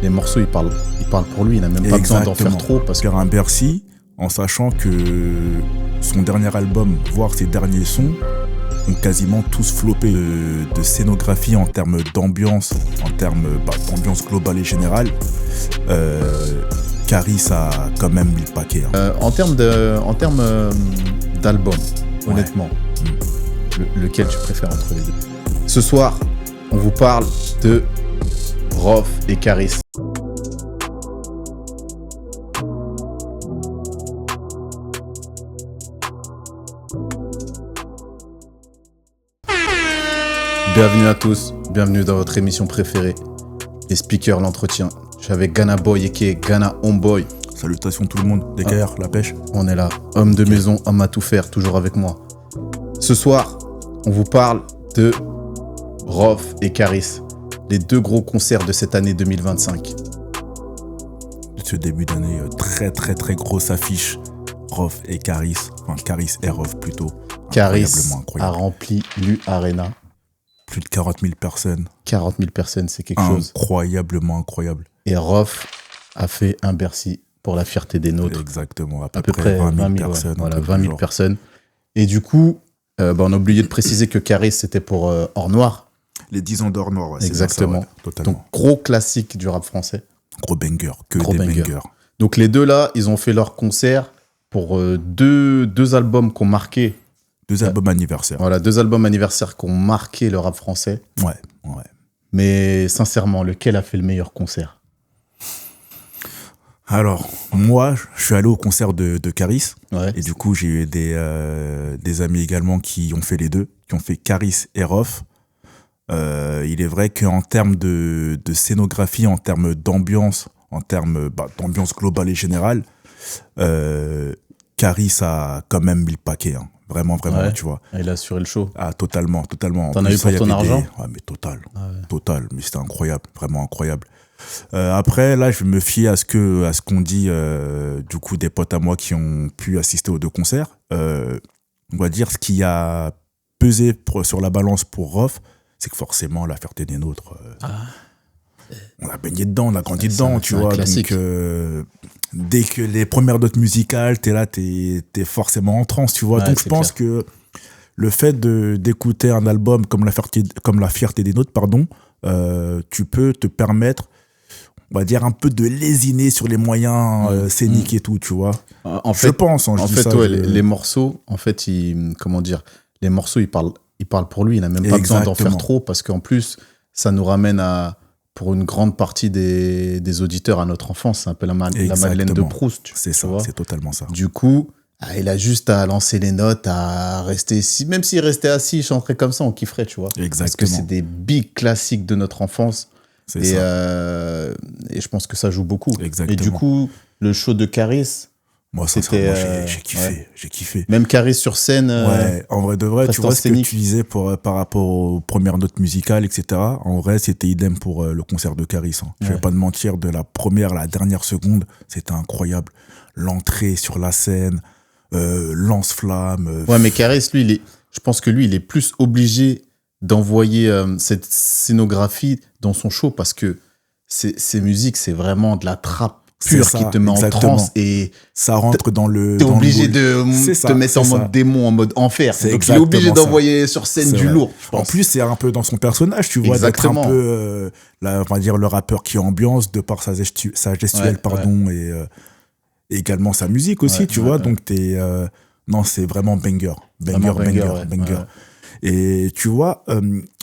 les morceaux, ils parlent pour lui. Il n'a même pas besoin d'en faire trop. Parce que un Bercy, en sachant que son dernier album, voire ses derniers sons, ont quasiment tous floppé de scénographie en termes d'ambiance, en termes d'ambiance globale et générale. Caris a quand même mis le paquet. En termes d'album, honnêtement, lequel tu préfères entre les deux? Ce soir, on vous parle de Rof et Caris. Bienvenue à tous, bienvenue dans votre émission préférée, les speakers, l'entretien. Je suis avec Ghana Boy et Ghana Homeboy. Salutations tout le monde, DKR, la pêche. On est là, homme de maison, homme à tout faire, toujours avec moi. Ce soir, on vous parle de Rof et Caris, les deux gros concerts de cette année 2025. Ce début d'année, très grosse affiche, Rof et Caris, enfin Caris et Rof plutôt. Caris a rempli l'U-Arena. Plus de 40 000 personnes. 40 000 personnes, c'est quelque chose. Incroyablement incroyable. Et Rof a fait un Bercy pour la fierté des nôtres. Exactement, à peu près 20 000 personnes. Voilà, 20 000 personnes. Et du coup, on a oublié de préciser que Caris, c'était pour Or Noir. Les 10 ans d'Or Noir, ouais. Exactement. Ça, ouais, totalement. Donc, gros classique du rap français. Gros banger, des bangers. Donc, les deux là, ils ont fait leur concert pour deux albums qui ont marqué. Deux albums anniversaires. Voilà, deux albums anniversaires qui ont marqué le rap français. Ouais. Mais sincèrement, lequel a fait le meilleur concert? Alors, moi, je suis allé au concert de Caris. Ouais. Et du coup, j'ai eu des amis également qui ont fait les deux, qui ont fait Caris et Rof. Il est vrai qu'en termes de scénographie, en termes d'ambiance, en termes d'ambiance globale et générale, Caris a quand même mis le paquet. Hein. Vraiment, ouais. Tu vois. Il a assuré le show. Ah, totalement. T'en as eu pour ton argent? Ouais, mais total. Mais c'était incroyable, vraiment incroyable. Après, là, je me fie à ce qu'on dit, du coup, des potes à moi qui ont pu assister aux deux concerts. On va dire ce qui a pesé sur la balance pour Rof, c'est que forcément, la fierté des nôtres, on a baigné dedans, on a grandi dedans, tu vois. Classique. Donc, dès que les premières notes musicales, t'es là, t'es forcément en transe, tu vois. Ouais, donc, je pense que le fait d'écouter un album comme La fierté des nôtres, tu peux te permettre, on va dire, un peu de lésiner sur les moyens scéniques et tout, tu vois. En fait, je pense. Les morceaux, en fait, les morceaux, ils parlent pour lui. Il n'a même pas besoin d'en faire trop parce qu'en plus, ça nous ramène pour une grande partie des auditeurs à notre enfance. C'est un peu la Madeleine de Proust. C'est ça, c'est totalement ça. Du coup, il a juste à lancer les notes, à rester même s'il restait assis, il chanterait comme ça, on kifferait, tu vois. Exactement. Parce que c'est des big classiques de notre enfance. Et je pense que ça joue beaucoup. Exactement. Et du coup, le show de Caris, moi, j'ai kiffé. Même Caris sur scène. En vrai de vrai, tu vois ce que tu disais par rapport aux premières notes musicales, etc. En vrai, c'était idem pour le concert de Caris. Hein. Je vais pas te mentir, de la première à la dernière seconde, c'était incroyable. L'entrée sur la scène, lance-flamme. Ouais, mais Caris, lui, je pense que lui, il est plus obligé d'envoyer cette scénographie dans son show parce que ces musiques, c'est vraiment de la trappe pure qui te met en transe et ça rentre dans le. T'es obligé de te mettre en mode démon, en mode enfer. Donc il est obligé d'envoyer sur scène du lourd. En plus, c'est un peu dans son personnage, tu vois, d'être un peu, on va dire, le rappeur qui ambiance de par sa gestuelle, et également sa musique aussi, tu vois. Donc non, c'est vraiment banger. Banger. Et tu vois,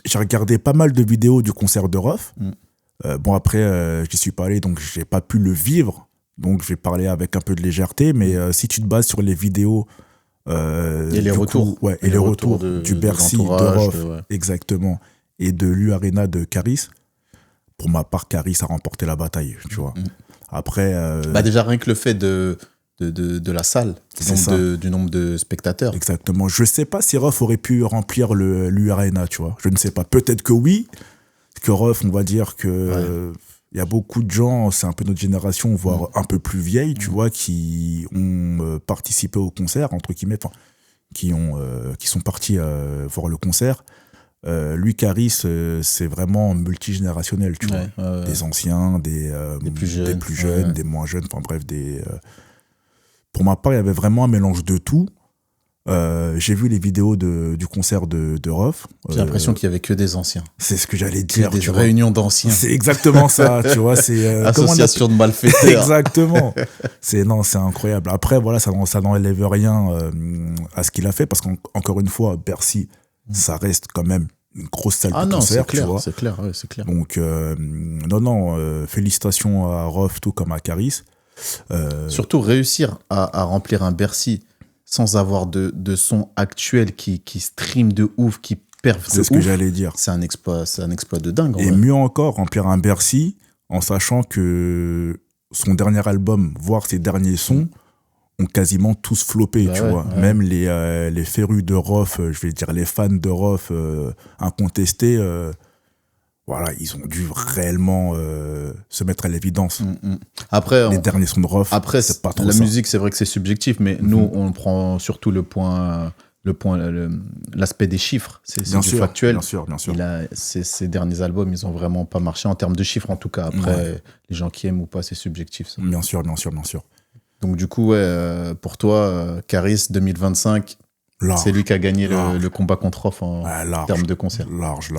j'ai regardé pas mal de vidéos du concert de Rof. Bon, après, j'y suis pas allé, donc j'ai pas pu le vivre. Donc, je vais parler avec un peu de légèreté. Mais si tu te bases sur les vidéos... et les retours. Et les retours du Bercy, de Rof, exactement, et de l'U-Arena de Caris, pour ma part, Caris a remporté la bataille, tu vois. Après... déjà, rien que le fait de la salle, du nombre de spectateurs. Exactement. Je sais pas si Rof aurait pu remplir l'U-Arena, tu vois. Je ne sais pas. Peut-être que oui. Que Rof, on va dire que y a beaucoup de gens, c'est un peu notre génération, voire un peu plus vieille, tu vois, qui ont participé au concert, entre guillemets, qui sont partis voir le concert. Lui, Caris, c'est vraiment multigénérationnel, tu vois. Des anciens, des plus jeunes, des moins jeunes, enfin bref, pour ma part, il y avait vraiment un mélange de tout. J'ai vu les vidéos du concert de Rof. J'ai l'impression qu'il y avait que des anciens. C'est ce que j'allais dire. Des réunions d'anciens. C'est exactement ça, tu vois. C'est association de malfaiteurs. Exactement. C'est incroyable. Après, voilà, ça n'enlève rien à ce qu'il a fait parce qu'encore une fois, Bercy, ça reste quand même une grosse salle de concert, tu vois. C'est clair, c'est clair. Donc, félicitations à Rof, tout comme à Caris. Surtout réussir à remplir un Bercy sans avoir de son actuel qui stream de ouf, qui perf de ouf. C'est ce que j'allais dire. C'est un exploit de dingue. Et mieux encore, remplir un Bercy en sachant que son dernier album, voire ses derniers sons, ont quasiment tous floppé, tu vois. Ouais. Même les férus de Rof, je vais dire les fans de Rof incontestés, voilà, ils ont dû réellement se mettre à l'évidence. Après, les derniers sons de Rof, après, c'est pas trop la musique, c'est vrai que c'est subjectif, mais nous, on prend surtout l'aspect des chiffres. C'est du factuel. Bien sûr. Ces derniers albums, ils ont vraiment pas marché en termes de chiffres, en tout cas. Après, les gens qui aiment ou pas, c'est subjectif. Ça. Bien sûr. Donc, du coup, pour toi, Caris 2025, c'est lui qui a gagné le combat contre Rof en termes de concert. Large.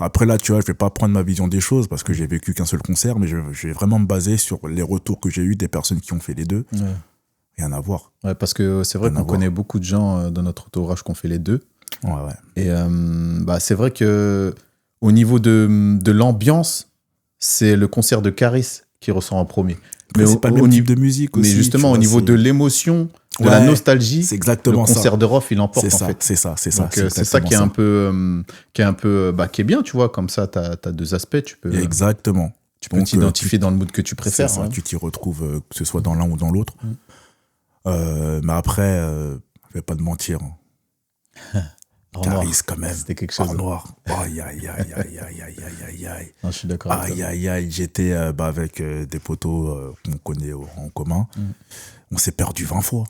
Après, là, tu vois, je vais pas prendre ma vision des choses parce que j'ai vécu qu'un seul concert, mais je vais vraiment me baser sur les retours que j'ai eus des personnes qui ont fait les deux. Ouais. Rien à voir. Ouais, parce que c'est vrai qu'on connaît beaucoup de gens dans notre entourage qui ont fait les deux. Ouais. Et c'est vrai que au niveau de l'ambiance, c'est le concert de Caris qui ressort en premier. Mais c'est pas le même type de musique aussi. Mais justement, au niveau de l'émotion, de la nostalgie, c'est exactement le concert de Rof, il emporte en fait. C'est ça. Donc, c'est ça qui est un peu, qui est bien, tu vois. Comme ça, t'as deux aspects. Tu peux. Exactement. Tu peux t'identifier dans le mood que tu préfères. C'est ça. Tu t'y retrouves, que ce soit dans l'un ou dans l'autre. Mais après, je vais pas te mentir. Caris quand même. C'était quelque chose. En noir. Aïe. Non, je suis d'accord. Aïe. J'étais avec des potos qu'on connaît en commun. On s'est perdu 20 fois.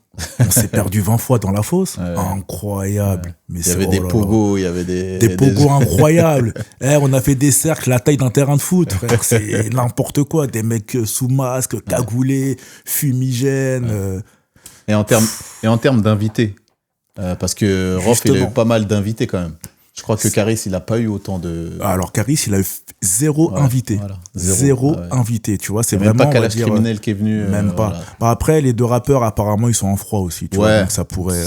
Dans la fosse. Ouais. Incroyable. Ouais. Mais il y avait des pogos, il y avait des pogos incroyables. On a fait des cercles la taille d'un terrain de foot, frère. C'est n'importe quoi. Des mecs sous masque, cagoulés, fumigènes. Ouais. Et en termes d'invités, parce que Rof, il a eu pas mal d'invités quand même. Je crois que Caris, il n'a pas eu autant de... Alors, Caris, il a eu zéro invité. Voilà. Zéro invité, tu vois. C'est vraiment, même pas Calage Criminel qui est venu. Même pas. Voilà. Après, les deux rappeurs, apparemment, ils sont en froid aussi. Tu vois, donc ça pourrait...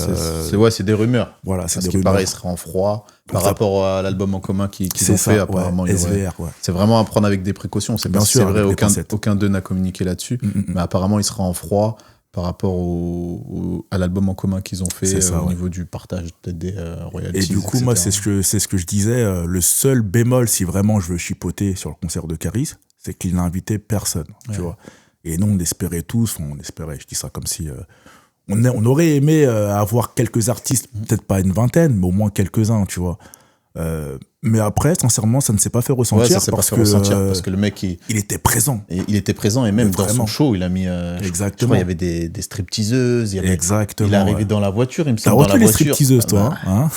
c'est des rumeurs. Voilà, c'est parce des que rumeurs. pareil, il sera en froid par rapport à l'album en commun qu'ils ont fait. Apparemment, SVR, c'est vraiment à prendre avec des précautions. C'est vrai, aucun d'eux n'a communiqué là-dessus. Mais apparemment, il sera en froid par rapport à l'album en commun qu'ils ont fait au niveau du partage peut-être des royalties. Et du coup, moi, c'est ce que je disais. Le seul bémol, si vraiment je veux chipoter sur le concert de Caris, c'est qu'il n'a invité personne, tu vois. Et nous, on espérait tous, je dis ça comme si... on aurait aimé avoir quelques artistes, peut-être pas une vingtaine, mais au moins quelques-uns, tu vois. Mais après, sincèrement, ça ne s'est pas fait ressentir. Parce que le mec, il était présent. Il était présent et même dans son show, il a mis. Exactement. Je crois, il y avait des stripteaseuses. Exactement. Il est arrivé dans la voiture, il me semble. T'as retenu les stripteaseuses, toi, hein?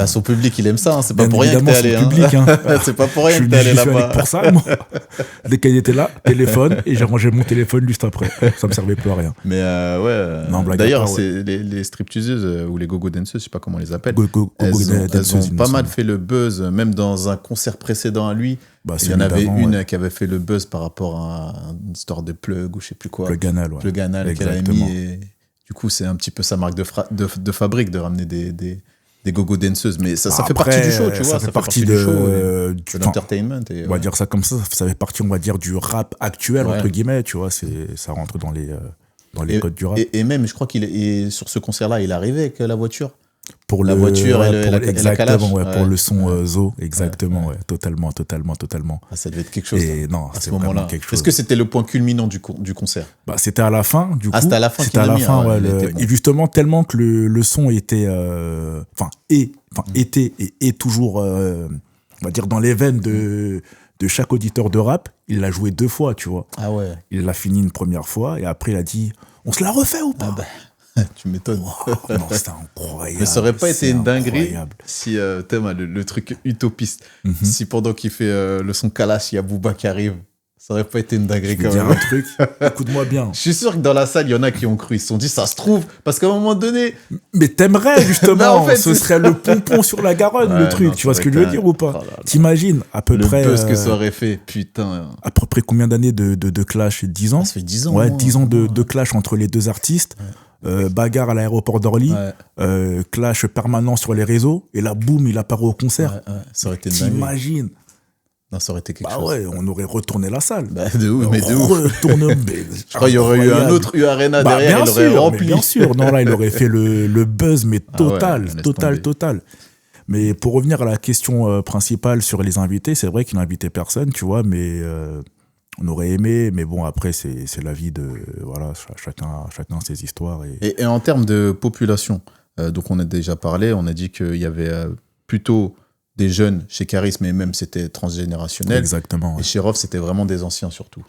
Son public, il aime ça, hein. C'est pas pour rien que t'es allé. Public, hein. C'est pas pour rien que t'es allé là-bas. Pour ça, moi. Dès qu'elle était là, téléphone, et j'ai rangé mon téléphone juste après. Ça me servait plus à rien. Mais d'ailleurs, c'est les stripteaseuses ou les go-go danceuses, je sais pas comment on les appelle. Elles ont pas mal fait le buzz, même dans un concert précédent à lui. Il y en avait une qui avait fait le buzz par rapport à une histoire de plug ou je sais plus quoi. Plug Anal, Plug Anal qu'elle avait mis. Et du coup, c'est un petit peu sa marque de fabrique de ramener des go-go danseuses, mais ça fait partie du show, tu vois. Ça fait partie du show, de l'entertainment. On va dire ça comme ça fait partie, on va dire, du rap actuel, entre guillemets, tu vois. Ça rentre dans les codes du rap. Et même, je crois qu'il est sur ce concert-là, il est arrivé avec la voiture. Pour la voiture et la calage. Pour le son Zo, exactement, totalement. Ça devait être quelque chose. Et non, à ce moment-là. Est-ce que c'était le point culminant du concert? C'était à la fin, du coup. C'était à la fin. C'était à la fin, et justement, tellement que le son était, était et est toujours, on va dire, dans les veines de chaque auditeur de rap. Il l'a joué 2 fois, tu vois. Ah ouais. Il l'a fini une première fois et après il a dit, on se la refait ou pas? Tu m'étonnes. Wow, non, c'était incroyable. Mais ça aurait pas été une dinguerie si, t'aimes le truc utopiste, si pendant qu'il fait le son Kalash, il y a Booba qui arrive. Ça aurait pas été une dinguerie quand même. Je vais dire un truc, écoute-moi bien. Je suis sûr que dans la salle, il y en a qui ont cru. Ils se sont dit, ça se trouve. Parce qu'à un moment donné. Mais t'aimerais, justement. Non, en fait, ce serait le pompon sur la Garonne, le truc. Non, tu vois ce que je veux dire ou pas? T'imagines, à peu près. Le buzz que ça aurait fait, putain. À peu près combien d'années de clash? 10 ans? Ça fait 10 ans. Ouais, 10 ans de clash entre les deux artistes. Bagarre à l'aéroport d'Orly. Clash permanent sur les réseaux. Et là, boum, il apparaît au concert. Ça aurait été dingue. T'imagines? Non, ça aurait été quelque chose. Bah ouais, on aurait retourné la salle. Bah de ouf, mais de ouf. Je crois qu'il y aurait eu un autre U-Arena derrière, il aurait rempli. Bien sûr, non, là, il aurait fait le buzz, mais total, total. Mais pour revenir à la question principale sur les invités, c'est vrai qu'il n'invitait personne, tu vois, mais on aurait aimé, mais bon, après, c'est la vie de... Voilà, chacun ses histoires. Et en termes de population, donc on a déjà parlé, on a dit qu'il y avait plutôt... des jeunes chez Caris, mais même c'était transgénérationnel. Exactement. Ouais. Et chez Rof, c'était vraiment des anciens surtout.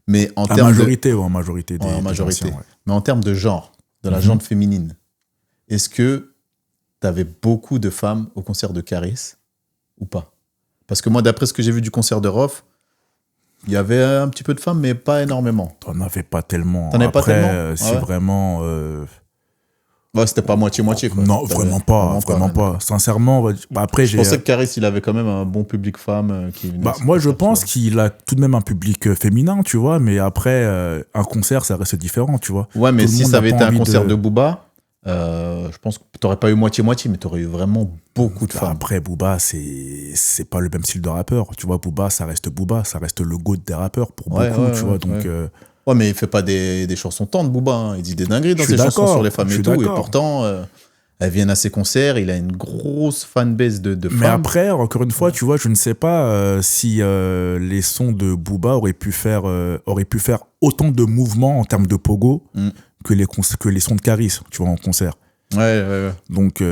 Mais en termes majorité, en majorité. En majorité. Anciens, ouais. Mais en termes de genre, de la gente féminine, est-ce que tu avais beaucoup de femmes au concert de Caris ou pas? Parce que moi, d'après ce que j'ai vu du concert de Rof, il y avait un petit peu de femmes, mais pas énormément. T'en avais pas tellement. T'en avais pas tellement? C'est vraiment... Ouais, c'était pas moitié-moitié, quoi. Non, vraiment pas. Sincèrement, après, je pensais que Caris, il avait quand même un bon public femme qui venait. Moi, je pense qu'il a tout de même un public féminin, tu vois, mais après, un concert, ça reste différent, tu vois. Ouais, mais si ça avait été un concert de Booba, je pense que t'aurais pas eu moitié-moitié, mais t'aurais eu vraiment beaucoup de femmes. Après, Booba, c'est pas le même style de rappeur. Tu vois, Booba, ça reste le GOAT des rappeurs pour beaucoup, tu vois, donc... Ouais, mais il fait pas des chansons tendres, Booba. Hein. Il dit des dingueries dans ses chansons sur les femmes et tout. Et pourtant, elles viennent à ses concerts. Il a une grosse fanbase de femmes. Mais après, encore une fois, tu vois, je ne sais pas si les sons de Booba auraient pu faire autant de mouvements en termes de pogo que les sons de Caris, tu vois, en concert. Ouais. Donc,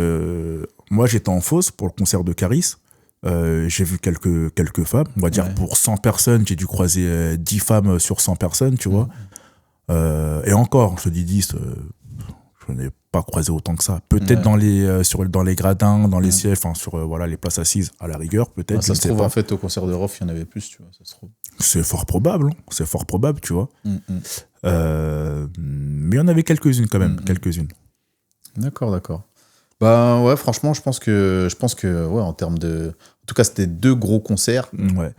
moi, j'étais en fosse pour le concert de Caris. J'ai vu quelques femmes, on va dire pour 100 personnes, j'ai dû croiser 10 femmes sur 100 personnes, tu vois. Et encore, je te dis 10, je n'ai pas croisé autant que ça. Peut-être dans les gradins, dans les sièges, enfin sur les places assises, à la rigueur, peut-être. Ça se trouve, en fait, au concert de Rof, il y en avait plus, tu vois, ça se trouve. C'est fort probable, tu vois. Mais il y en avait quelques-unes quand même, quelques-unes. D'accord. Bah ouais, franchement, je pense que ouais, en termes de... En tout cas, c'était 2 gros concerts. Ouais.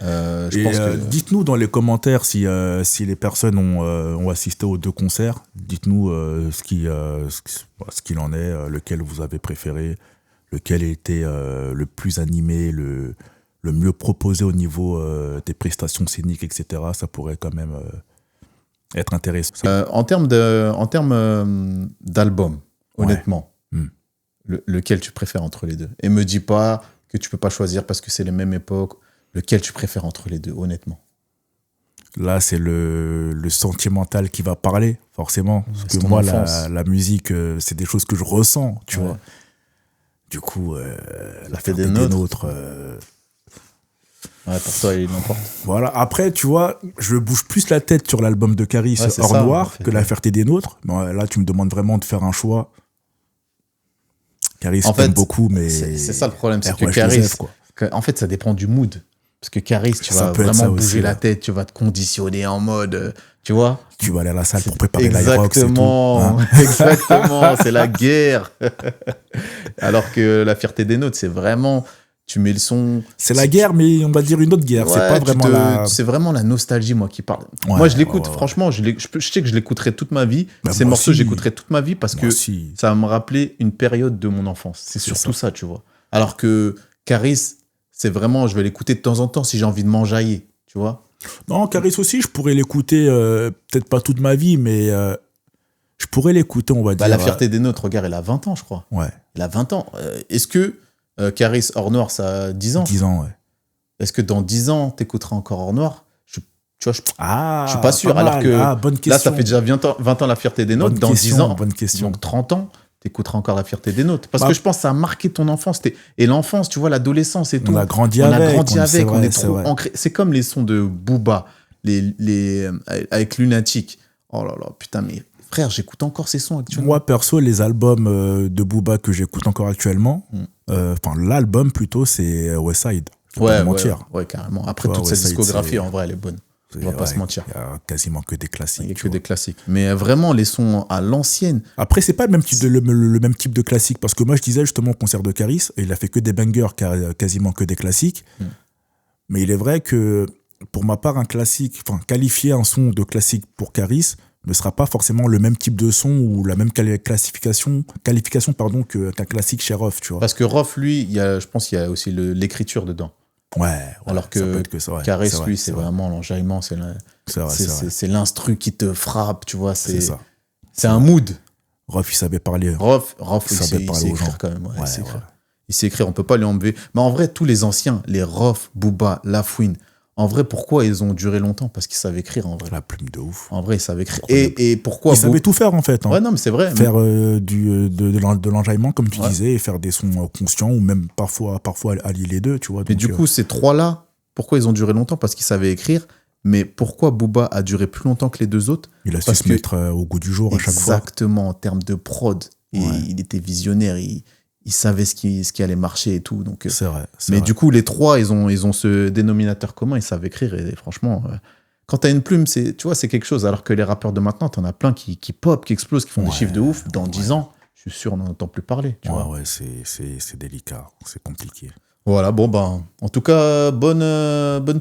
Dites-nous dans les commentaires si les personnes ont assisté aux 2 concerts. Dites-nous ce qu'il en est, lequel vous avez préféré, lequel était le plus animé, le mieux proposé au niveau des prestations scéniques, etc. Ça pourrait quand même être intéressant. En termes d'album, honnêtement, lequel tu préfères entre les deux? Et me dis pas que tu peux pas choisir parce que c'est les mêmes époques. Lequel tu préfères entre les deux, honnêtement? Là, c'est le sentimental qui va parler, forcément. Parce que moi, la musique, c'est des choses que je ressens, tu vois. Du coup, la fête des nôtres... Ouais, pour toi, il l'emporte. Voilà. Après, tu vois, je bouge plus la tête sur l'album de Caris, Hors Noir, que La Fierté des Nôtres. Bon, là, tu me demandes vraiment de faire un choix. Caris, j'aime beaucoup, mais... C'est ça le problème, c'est que Caris... En fait, ça dépend du mood. Parce que Caris, tu vas vraiment bouger la tête, tu vas te conditionner en mode... Tu vois? Tu vas aller à la salle pour préparer l'Aerox et tout. Exactement, c'est la guerre. Alors que La Fierté des Nôtres, c'est vraiment... Tu mets le son... C'est la guerre, mais on va dire une autre guerre. Ouais, c'est pas vraiment c'est vraiment la nostalgie, moi, qui parle. Moi, je l'écoute, franchement, je sais que je l'écouterai toute ma vie. Ces morceaux, j'écouterai toute ma vie parce que ça va me rappeler une période de mon enfance. C'est surtout ça, tu vois. Alors que Caris, c'est vraiment, je vais l'écouter de temps en temps si j'ai envie de m'enjailler, tu vois. Non, Caris aussi, je pourrais l'écouter, peut-être pas toute ma vie, mais je pourrais l'écouter, on va dire. La Fierté des Nôtres, regarde, elle a 20 ans, je crois. Ouais. Elle a 20 ans. Est-ce que Caris Hors Noir, ça a 10 ans? 10 ans, ouais. Est-ce que dans 10 ans, t'écouteras encore Hors Noir? Tu vois, je suis pas sûr. Alors que là, ça fait déjà 20 ans La Fierté des Nôtres. Dans 10 ans, donc 30 ans, t'écouteras encore La Fierté des Nôtres. Parce que je pense que ça a marqué ton enfance. Et l'enfance, tu vois, l'adolescence et tout. On a grandi avec. On est trop ancré. C'est comme les sons de Booba, avec Lunatic. Oh là là, putain, mais frère, j'écoute encore ses sons actuellement. Moi, perso, les albums de Booba que j'écoute encore actuellement, enfin, l'album plutôt, c'est Westside. Ouais, carrément. Après, toute cette discographie, en vrai, elle est bonne. On va pas se mentir. Il y a quasiment que des classiques. Il y a que des classiques. Mais vraiment, les sons à l'ancienne. Après, c'est pas le même type de classique. Parce que moi, je disais justement au concert de Caris, il a fait que des bangers, quasiment que des classiques. Mais il est vrai que, pour ma part, un classique, enfin, qualifier un son de classique pour Caris ne sera pas forcément le même type de son ou la même qualification qu'un classique chez Rof, tu vois. Parce que Rof, lui, je pense qu'il y a aussi l'écriture dedans. Ouais, alors que Caris, lui, c'est vraiment l'enjaillement, c'est l'instru qui te frappe, tu vois, c'est un mood. Rof, il savait parler. Rof, il sait écrire quand même. Il sait écrire, on peut pas lui enlever. Mais en vrai, tous les anciens, les Rof, Booba, Lafouine, en vrai, pourquoi ils ont duré longtemps? Parce qu'ils savaient écrire, en vrai. La plume de ouf. En vrai, ils savaient écrire. Et pourquoi? Ils savaient tout faire, en fait. Ouais, non, mais c'est vrai. Faire de l'enjaillement, comme tu disais, et faire des sons conscients, ou même parfois allier les deux, tu vois. Mais du coup, ces trois-là, pourquoi ils ont duré longtemps? Parce qu'ils savaient écrire. Mais pourquoi Booba a duré plus longtemps que les deux autres? Il a su se mettre au goût du jour à chaque fois. Exactement, en termes de prod. Il était visionnaire, il savait ce qui allait marcher et tout. Donc, c'est vrai. Du coup, les trois, ils ont ce dénominateur commun, ils savent écrire. Et franchement, quand t'as une plume, tu vois, c'est quelque chose. Alors que les rappeurs de maintenant, t'en as plein qui pop, qui explosent, qui font des chiffres de ouf. Dans 10 ans, je suis sûr, on n'en entend plus parler. Tu vois. C'est délicat, c'est compliqué. Voilà, bon, en tout cas, bonne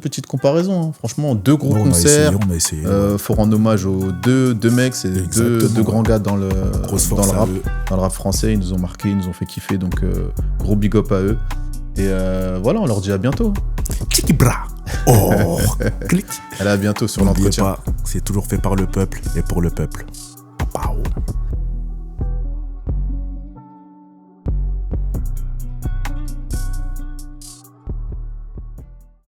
petite comparaison. Hein. Franchement, deux gros concerts. On a essayé. Faut rendre hommage aux deux mecs, c'est deux grands gars dans le rap français. Ils nous ont marqué, ils nous ont fait kiffer. Donc, gros big up à eux. Et voilà, on leur dit à bientôt. Tiki bra. Oh, clic. Allez, à bientôt sur l'entretien. C'est toujours fait par le peuple et pour le peuple.